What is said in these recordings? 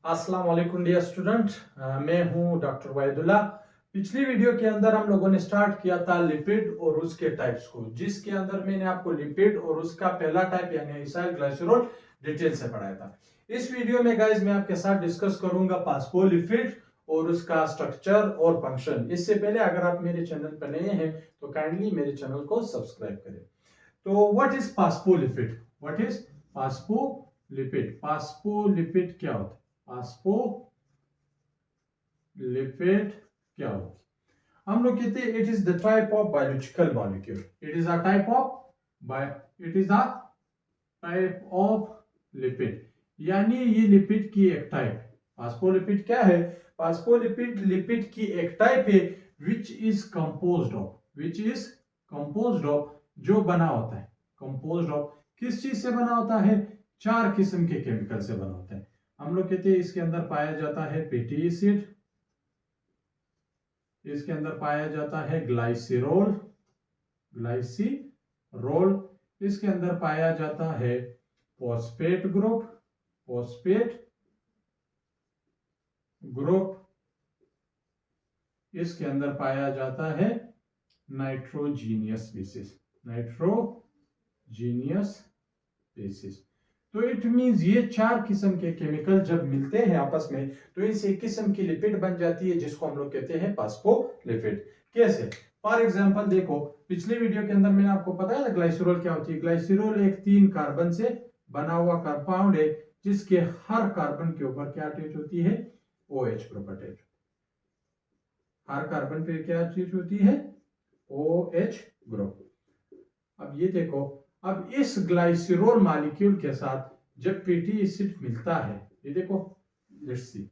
अस्सलाम वालेकुम dear student, मैं हूं डॉक्टर वैदुल्ला। पिछली वीडियो के अंदर हम लोगों ने स्टार्ट किया था लिपिड और उसके टाइप्स को, जिसके अंदर मैंने आपको लिपिड और उसका पहला टाइप यानी एसाइल ग्लाइसरॉल डिटेल से पढ़ाया था। इस वीडियो में गाइस मैं आपके साथ डिस्कस करूंगा फास्फोलिपिड और उसका स्ट्रक्चर और फंक्शन। इससे पहले अगर आप मेरे चैनल पर नए हैं तो काइंडली मेरे चैनल को सब्सक्राइब करें। तो what is phospholipid? What is phospholipid? Phospholipid क्या होता है? फास्फोलिपिड क्या होता है? हम लोग कहते हैं it is the type of biological molecule. It is a type of lipid, यानी ये लिपिड की एक टाइप है। फास्फोलिपिड क्या है? फास्फोलिपिड लिपिड की एक टाइप है विच इज कंपोज्ड ऑफ जो बना होता है, कंपोज्ड ऑफ किस चीज से बना होता है? 4 किस्म के केमिकल से बना होता है। हम लोग कहते हैं इसके अंदर पाया जाता है फैटी एसिड, इसके अंदर पाया जाता है ग्लाइसिरोल, इसके अंदर पाया जाता है फॉस्फेट ग्रुप, इसके अंदर पाया जाता है नाइट्रोजीनियस बेसिस। तो इट मींस ये 4 किस्म के केमिकल जब मिलते हैं आपस में तो इनसे एक किस्म की लिपिड बन जाती है जिसको हम लोग कहते हैं फास्फोलिपिड। कैसे? फॉर एग्जांपल देखो, पिछले वीडियो के अंदर मैंने आपको बताया था ग्लाइसरॉल क्या होती है। ग्लाइसरॉल एक 3 कार्बन से बना हुआ कंपाउंड है जिसके हर कार्बन के ऊपर क्या अटैच होती है? OH group attach. हर कार्बन पे क्या चीज होती है? OH group. अब ये देखो, अब इस ग्लाइसरॉल मॉलिक्यूल के साथ जब फैटी एसिड मिलता है, ये देखो, लेट्स सी,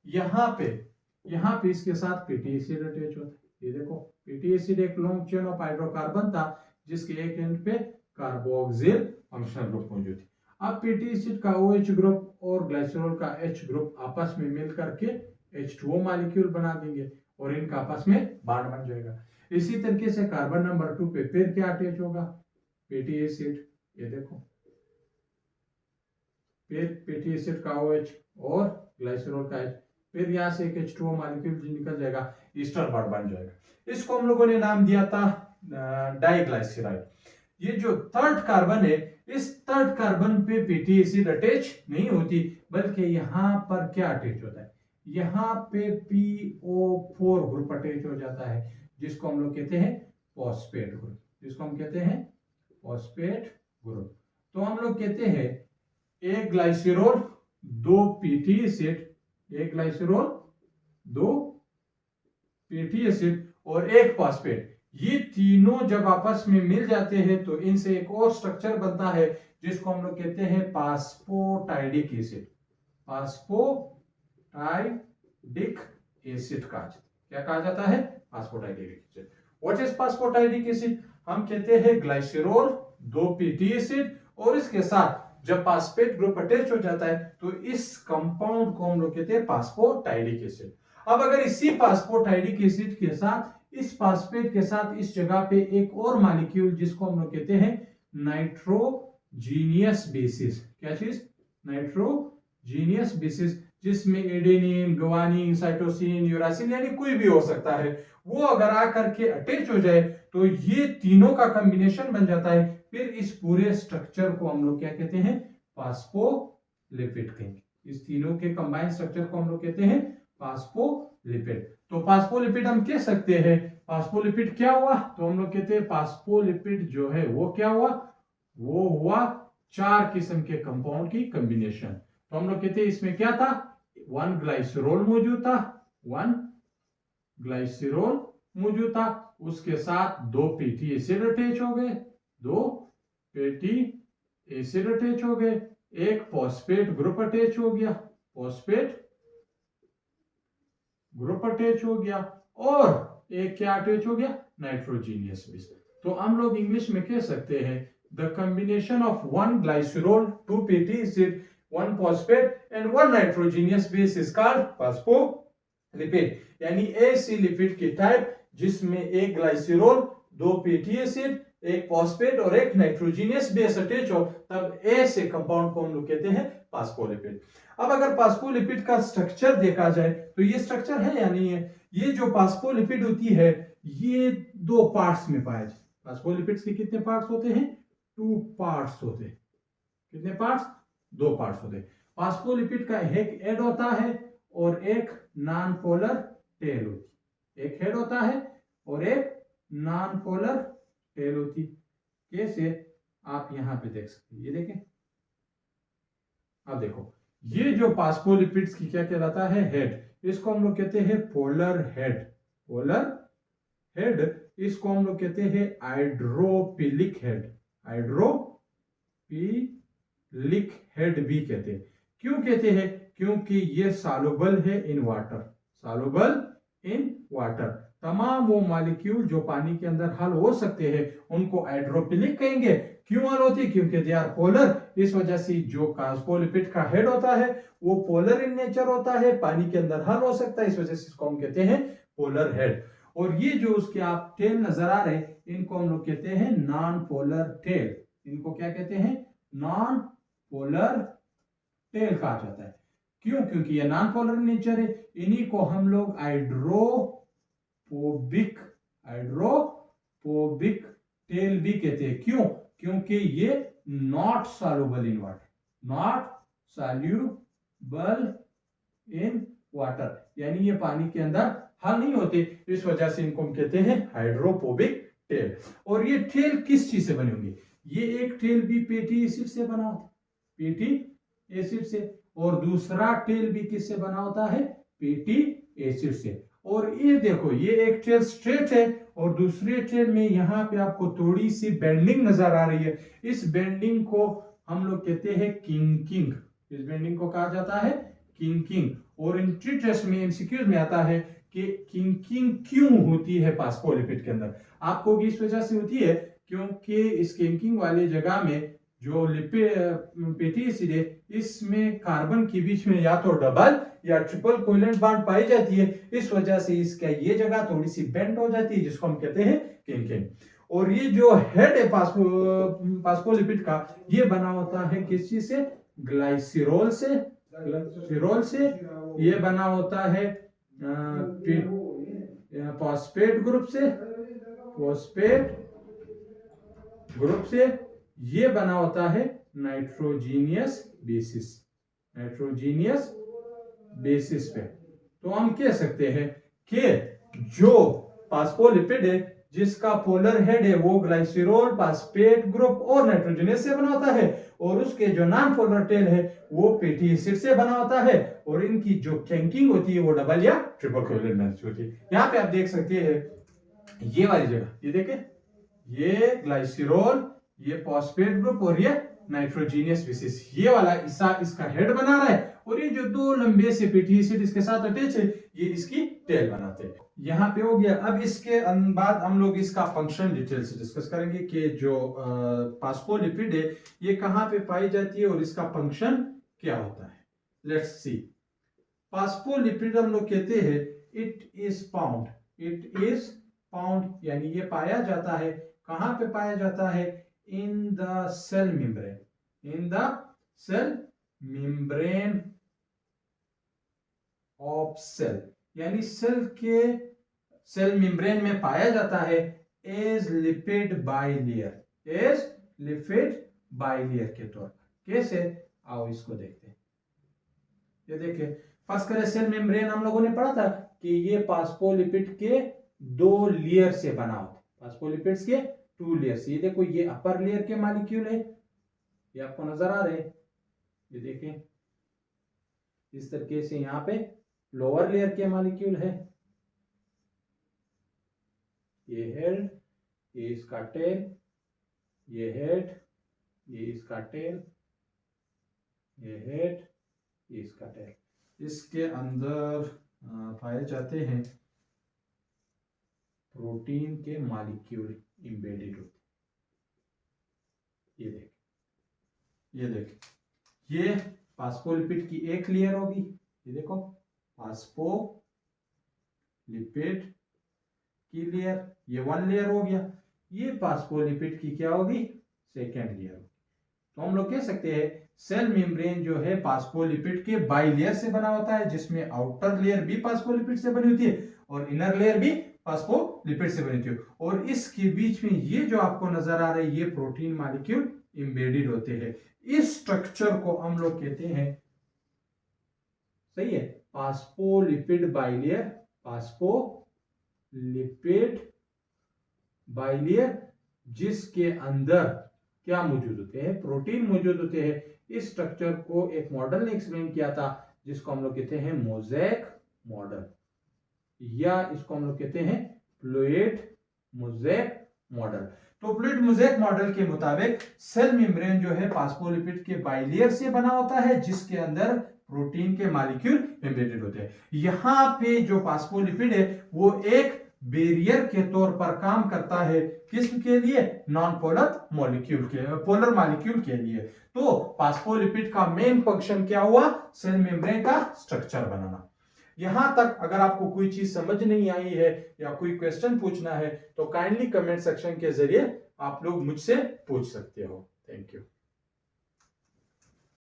यहाँ पे इसके साथ फैटी एसिड अटैच होता है। ये देखो, फैटी एसिड एक लॉन्ग चेन ऑफ हाइड्रोकार्बन था जिसके एक एंड पे कार्बोक्सिल फंक्शनल ग्रुप मौजूद है। अब फैटी एसिड का OH ग्रुप और ग्लाइसरॉल का H ग्रुप आपस में मिल करके H2O मॉलिक्यूल बना देंगे और इनका आपस में बॉन्ड बन जाएगा। इसी तरीके से कार्बन नंबर 2 पे फिर क्या अटैच होगा? Fatty acid. ये देखो, फिर फैटी एसिड का OH और ग्लाइसरॉल का H, फिर यहां से एक H2O मॉलिक्यूल निकल जाएगा, ईस्टर बॉन्ड बन जाएगा। इसको हम लोगों ने नाम दिया था डाइग्लाइसराइड। ये जो थर्ड कार्बन है, इस थर्ड कार्बन पे फैटी एसिड अटैच नहीं होती, बल्कि यहां पर क्या अटैच होता है? यहाँ पे PO4 ग्रुप अटैच हो जाता है जिसको हम लोग कहते हैं फॉस्फेट ग्रुप। तो हम लोग कहते हैं एक ग्लाइसरॉल, 2 फैटी एसिड, एक ग्लाइसरॉल, 2 फैटी एसिड और एक फॉस्फेट, ये तीनों जब आपस में मिल जाते हैं तो इनसे एक और स्ट्रक्चर बनता है जिसको हम लोग कहते हैं फास्फोटाइडिक एसिड। फास्फोटाइडिक एसिड क्या कहा जाता है? Phosphatidic acid. What is phosphatidic acid? हम कहते हैं ग्लाइसरॉल, 2 फैटी एसिड और इसके साथ जब फास्फेट ग्रुप अटैच हो जाता है तो इस कंपाउंड को हम लोग कहते हैं फास्फोटाइडिक एसिड। अब अगर इसी फास्फोटाइडिक एसिड के साथ, इस फास्फेट के साथ इस जगह पे एक और मॉलिक्यूल जिसको हम लोग कहते हैं नाइट्रोजीनियस बेसिस, क्या चीज? नाइट्रोजीनियस बेसिस, जिसमें एडेनिन, गुआनिन, साइटोसिन, यूरासिल यानी कोई भी हो सकता है, वो अगर आकर के अटैच हो जाए तो ये तीनों का कॉम्बिनेशन बन जाता है। फिर इस पूरे स्ट्रक्चर को हम लोग क्या कहते हैं? फास्फोलिपिड कहेंगे। इस तीनों के कंबाइंड स्ट्रक्चर को हम लोग कहते हैं फास्फोलिपिड। तो फास्फोलिपिड हम कह सकते हैं, फास्फोलिपिड क्या हुआ? तो हम लोग कहते हैं फास्फोलिपिड जो है वो क्या हुआ? वो हुआ 4 किस्म के कंपाउंड की कॉम्बिनेशन। तो हम लोग कहते हैं इसमें क्या था? 1 ग्लाइसरॉल मौजूद था, उसके साथ 2 फैटी एसिड अटैच हो गए, एक फॉस्फेट ग्रुप अटैच हो गया और एक क्या अटैच हो गया? Nitrogenous base. तो हम लोग इंग्लिश में कह सकते हैं the combination of 1 glycerol, 2 fatty acid, 1 phosphate and 1 nitrogenous base is called phospholipid. यानी ऐसी लिपिड की टाइप जिसमें एक ग्लाइसरॉल, 2 फैटी एसिड, एक फॉस्फेट और एक नाइट्रोजीनियस बेस अटैच हो, तब ऐसे कंपाउंड को हम लोग कहते हैं फास्फोलिपिड। अब अगर फास्फोलिपिड का स्ट्रक्चर देखा जाए तो ये स्ट्रक्चर है या नहीं है? ये जो फास्फोलिपिड होती है ये दो पार्ट्स में पाया जाए। फास्फोलिपिड्स के कितने पार्ट्स होते हैं? 2 पार्ट्स होते हैं। कितने पार्ट्स? 2 पार्ट्स होते हैं। फास्फोलिपिड का एक हेड होता है और एक नॉन पोलर टेल होती है। एक हेड होता है और एक नॉन पोलर टेल होती। कैसे? आप यहां पे देख सकते हैं, ये देखें। अब देखो, ये जो फास्फोलिपिड्स की क्या कहलाता है? हेड। इसको हम लोग कहते हैं पोलर हेड। पोलर हेड, इसको हम लोग कहते हैं हाइड्रोफिलिक हेड। हाइड्रोफिलिक हेड भी कहते हैं। क्यों कहते हैं? क्योंकि ये सॉल्युबल है in water. Soluble in water. तमाम वो मॉलिक्यूल जो पानी के अंदर हल हो सकते हैं उनको हाइड्रोफिलिक कहेंगे। क्यों हल होती? क्योंकि दे आर पोलर। इस वजह से जो फास्फोलिपिड का हेड होता है वो पोलर इन नेचर होता है, पानी के अंदर हल हो सकता है, इस वजह से इसको हम कहते हैं पोलर हेड। और ये जो उसके आप टेल नजर आ रहे हैं इनको हम लोग कहते हैं नॉन पोलर टेल। इनको क्या कहते हैं? नॉन पोलर टेल कहा जाता है। क्यों? क्योंकि ये नॉन पोलर नेचर है। इन्हीं को हम लोग हाइड्रोफोबिक टेल भी कहते हैं। क्यों? क्योंकि ये not soluble in water. Not soluble in water, यानी ये पानी के अंदर हल नहीं होते, इस वजह से इनको हम कहते हैं हाइड्रोफोबिक टेल। और ये टेल किस चीज से बने होंगे? ये एक टेल भी फैटी एसिड से बना होता है, फैटी एसिड से। और दूसरा टेल भी किससे बना होता है? फैटी एसिड से। और ये देखो, ये एक टेल स्ट्रेट है और दूसरे टेल में यहाँ पे आपको थोड़ी सी बेंडिंग नजर आ रही है। इस बेंडिंग को हम लोग कहते हैं किंकिंग। इस बेंडिंग को कहा जाता है किंकिंग। और एंट्री टेस्ट में एमसीक्यूज में आता है कि किंकिंग क्यों होती है फास्फोलिपिड के अंदर? आपको इस वजह से होती है क्योंकि इस किंकिंग वाली जगह में जो फैटी एसिड है इसमें कार्बन के बीच में या तो डबल या ट्रिपल कोवेलेंट बॉन्ड पाई जाती है। इस वजह से इसका ये जगह थोड़ी सी बेंड हो जाती है, जिसको हम कहते हैं किंकिंग। और ये जो हेड है फास्फोलिपिड का, ये बना होता है किस चीज से? ग्लाइसिरोल से। ग्लाइसिरोल से ये बना होता है फॉस्फेट ग्रुप से। फॉस्फेट ग्रुप से ये बना होता है नाइट्रोजीनियस बेसिस। नाइट्रोजीनियस बेसिस पे। तो हम कह सकते हैं कि जो फास्फोलिपिड है जिसका पोलर हेड है वो ग्लाइसिरोल, फास्फेट ग्रुप और नाइट्रोजनस से बना होता है, और उसके जो नॉन पोलर टेल है वो फैटी एसिड से बना होता है, और इनकी जो कैंकिंग होती है वो डबल या ट्रिपल कोवेलेंट होती है। यहाँ पे आप देख सकते हैं ये वाली जगह, ये देखें, ये ग्लाइसिरोल, ये फॉस्फेट ग्रुप और ये नाइट्रोजीनियस बेसिस, ये वाला इसका हेड बना रहा है, और ये जो दो लंबे से फैटी एसिड इसके साथ अटैच है ये इसकी टेल बनाते हैं। यहाँ पे हो गया। अब इसके बाद हम लोग इसका फंक्शन डिटेल से डिस्कस करेंगे कि जो फास्फोलिपिड है ये कहाँ पे पाई जाती है और इसका फंक्शन क्या होता है। Let's see. फास्फोलिपिड हम लोग कहते हैं इट इज फाउंड, यानी ये पाया जाता है। कहाँ पे पाया जाता है? In the cell membrane. In the cell membrane of cell, यानी सेल मेम्ब्रेन में पाया जाता है as lipid bilayer. As lipid bilayer के तौर पर। कैसे? आओ इसको देखते हैं। ये देखिए, फर्स्ट करें सेल मेम्ब्रेन हम लोगों ने पढ़ा था कि ये फास्फोलिपिड के 2 लेयर से बना होता है। फास्फोलिपिड्स के 2 लेयर्स। ये देखो, ये अपर लेयर के मॉलिक्यूल है, ये आपको नजर आ रहे हैं, ये देखें इस तरीके से। यहाँ पे लोअर लेयर के मॉलिक्यूल है, ये हेड, ये इसका टेल, ये हेड, ये इसका टेल, ये हेड, ये इसका टेल। इसके अंदर पाए जाते हैं प्रोटीन के मॉलिक्यूल एम्बेडेड होते। ये देख, ये फास्फोलिपिड की एक लेयर होगी, ये देखो फास्फोलिपिड की लेयर, ये 1 लेयर हो गया। ये फास्फोलिपिड की क्या होगी, सेकेंड लेयर। तो हम लोग कह सकते हैं सेल मेम्ब्रेन जो है फास्फोलिपिड के बाइलेयर से बना होता है, जिसमें आउटर लेयर भी फास्फोलिपिड से बनी होती है और इनर लेयर भी फास्फोलिपिड से बनी होती है। और इसके बीच में ये जो आपको नजर आ रहे हैं ये प्रोटीन मॉलिक्यूल एम्बेडेड होते हैं। इस स्ट्रक्चर को हम लोग कहते हैं, सही है, फास्फोलिपिड बाइलेयर, फास्फोलिपिड बाइलेयर, जिसके अंदर क्या मौजूद होते हैं, प्रोटीन मौजूद होते हैं। इस स्ट्रक्चर को एक मॉडल ने एक्सप्लेन किया था जिसको हम लोग कहते हैं मोज़ेक मॉडल, या इसको हम लोग कहते हैं फ्लूइड मोज़ेक मॉडल। तो फ्लूइड मोज़ेक मॉडल के मुताबिक सेल मेम्ब्रेन जो है फास्फोलिपिड के बाइलेयर से बना होता है, जिसके अंदर प्रोटीन के मॉलिक्यूल एम्बेडेड होते हैं। यहाँ पे जो फास्फोलिपिड है वो एक बैरियर के तौर पर काम करता है, किसके लिए, नॉन पोलर मॉलिक्यूल के, पोलर मॉलिक्यूल के लिए। तो फास्फोलिपिड का मेन फंक्शन क्या हुआ, सेल मेम्ब्रेन का स्ट्रक्चर बनाना। यहां तक अगर आपको कोई चीज समझ नहीं आई है या कोई क्वेश्चन पूछना है तो काइंडली कमेंट सेक्शन के जरिए आप लोग मुझसे पूछ सकते हो। Thank you.